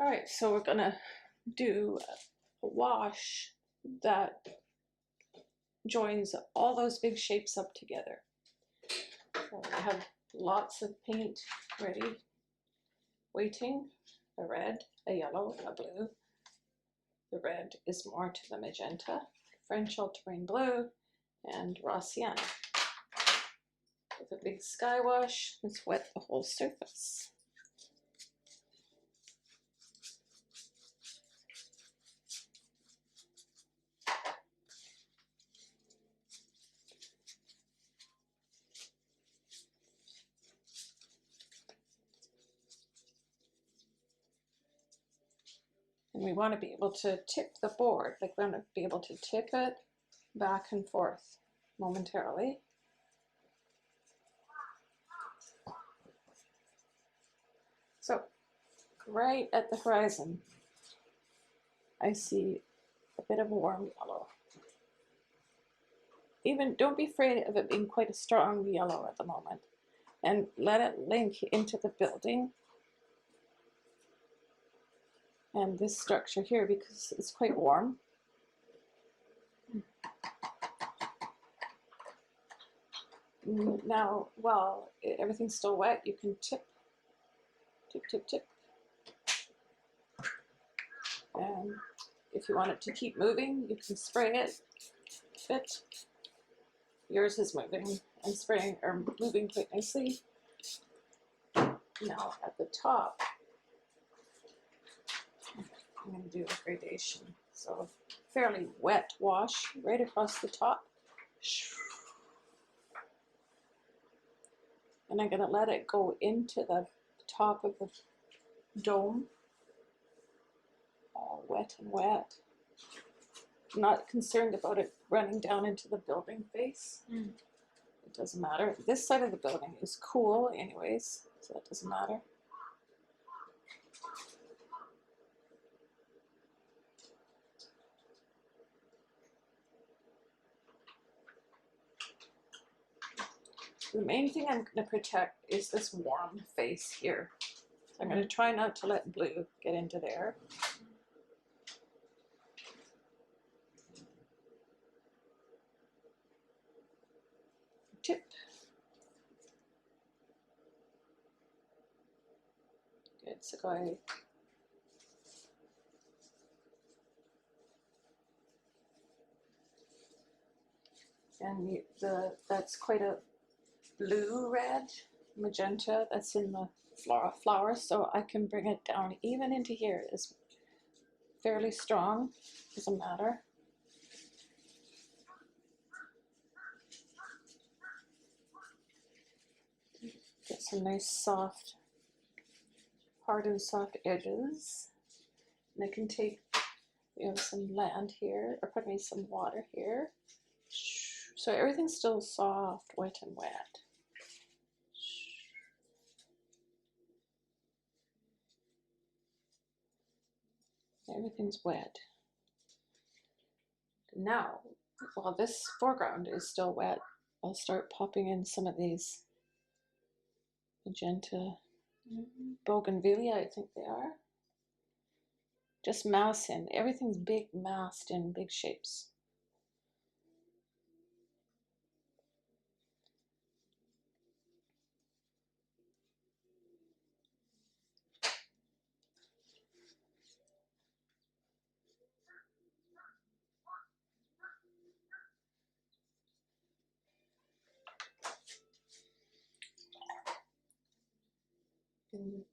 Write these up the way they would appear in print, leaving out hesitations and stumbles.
All right, so we're gonna do a wash that joins all those big shapes up together. So I have lots of paint ready, waiting, a red, a yellow, a blue. The red is more to the magenta, French ultramarine blue, and raw sienna. With a big sky wash, let's wet the whole surface. And we want to be able to tip the board, like we want to be able to tip it back and forth momentarily. So right at the horizon, I see a bit of a warm yellow. Even don't be afraid of it being quite a strong yellow at the moment, and let it link into the building and this structure here because it's quite warm. Now, while everything's still wet, you can tip, tip, tip, tip. And if you want it to keep moving, you can spray it a bit. Yours is moving and spraying or moving quite nicely. Now at the top, I'm going to do a gradation. So fairly wet wash right across the top. And I'm going to let it go into the top of the dome. All wet and wet. I'm not concerned about it running down into the building face. It doesn't matter. This side of the building is cool anyways, so that doesn't matter. The main thing I'm going to protect is this warm face here. So I'm going to try not to let blue get into there. Tip. Good, so go ahead. And that's quite a blue red magenta that's in the flower, so I can bring it down even into here. It's fairly strong, doesn't matter. Get some nice soft, hard and soft edges. And I can take, we have some land here, or pardon me, some water here. So everything's still soft, wet and wet. Everything's wet. Now, while this foreground is still wet, I'll start popping in some of these magenta bougainvillea, I think they are. Just mass in. Everything's big, massed in big shapes. And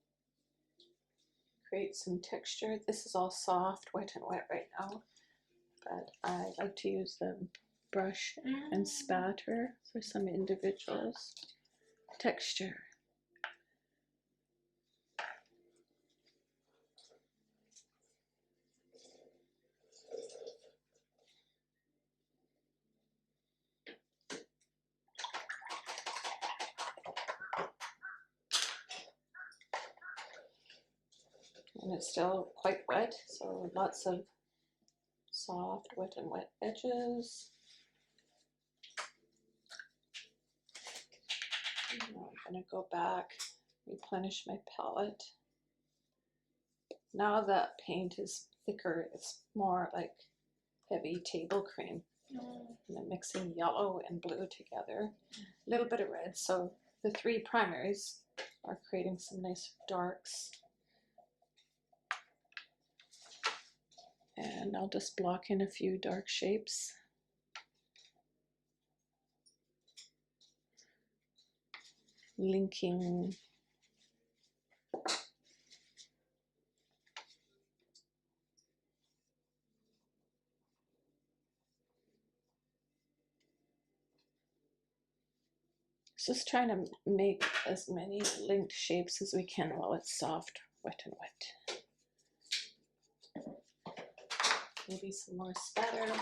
create some texture. This is all soft, wet and wet right now, but I like to use the brush and spatter for some individuals. Texture. And it's still quite wet, so lots of soft, wet and wet edges. Now I'm going to go back, replenish my palette. Now the paint is thicker, it's more like heavy table cream. And I'm mixing yellow and blue together, a little bit of red. So the three primaries are creating some nice darks. And I'll just block in a few dark shapes. Linking just trying to make as many linked shapes as we can while it's soft, wet and wet. Maybe some more spatter.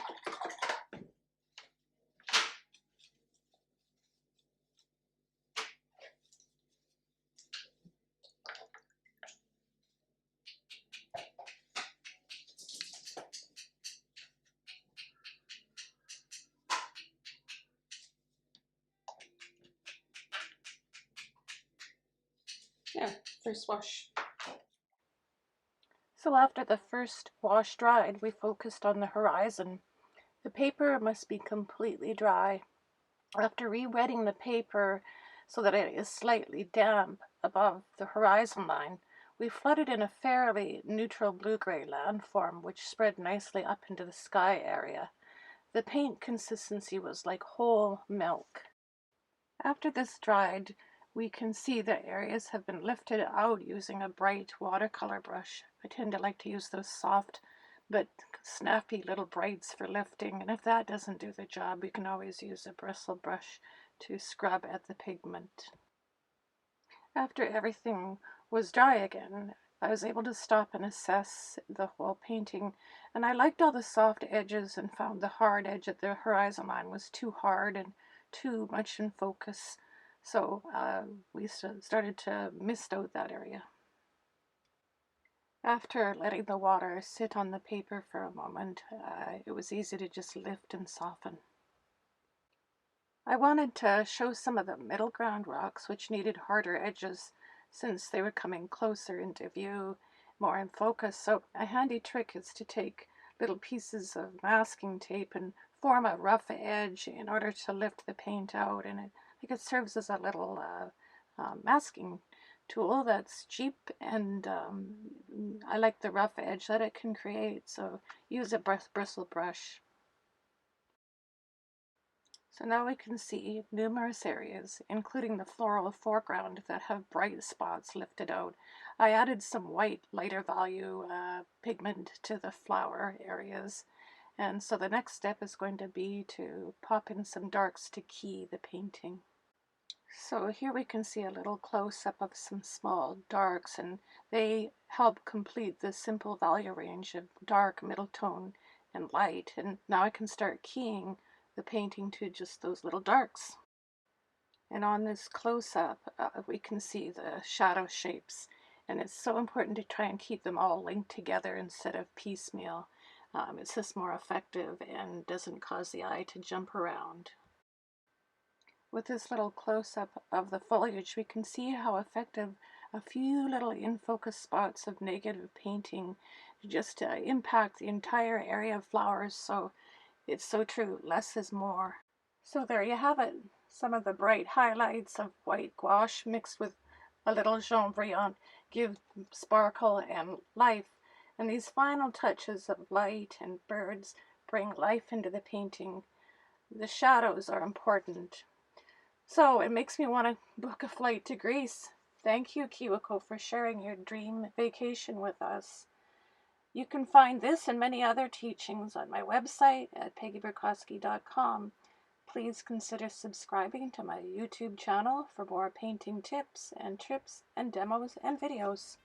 Yeah, first wash. So after the first wash dried, we focused on the horizon. The paper must be completely dry. After re-wetting the paper so that it is slightly damp above the horizon line, we flooded in a fairly neutral blue-gray landform which spread nicely up into the sky area. The paint consistency was like whole milk. After this dried, we can see the areas have been lifted out using a bright watercolor brush. I tend to like to use those soft but snappy little brights for lifting, and if that doesn't do the job, we can always use a bristle brush to scrub at the pigment. After everything was dry again, I was able to stop and assess the whole painting, and I liked all the soft edges and found the hard edge at the horizon line was too hard and too much in focus, so we started to mist out that area. After letting the water sit on the paper for a moment, it was easy to just lift and soften. I wanted to show some of the middle ground rocks which needed harder edges since they were coming closer into view, more in focus, so a handy trick is to take little pieces of masking tape and form a rough edge in order to lift the paint out, and it serves as a little masking tool that's cheap, and I like the rough edge that it can create, so use a bristle brush. So now we can see numerous areas, including the floral foreground, that have bright spots lifted out. I added some white, lighter value pigment to the flower areas, and so the next step is going to be to pop in some darks to key the painting. So here we can see a little close-up of some small darks, and they help complete the simple value range of dark, middle tone, and light. And now I can start keying the painting to just those little darks. And on this close-up, we can see the shadow shapes, and it's so important to try and keep them all linked together instead of piecemeal. It's just more effective and doesn't cause the eye to jump around. With this little close-up of the foliage, we can see how effective a few little in-focus spots of negative painting just impact the entire area of flowers. So it's so true, less is more. So there you have it, some of the bright highlights of white gouache mixed with a little jaune brillant give sparkle and life, and these final touches of light and birds bring life into the painting. The shadows are important. So it makes me want to book a flight to Greece. Thank you, Kiwako, for sharing your dream vacation with us. You can find this and many other teachings on my website at peggyburkosky.com. Please consider subscribing to my YouTube channel for more painting tips and trips and demos and videos.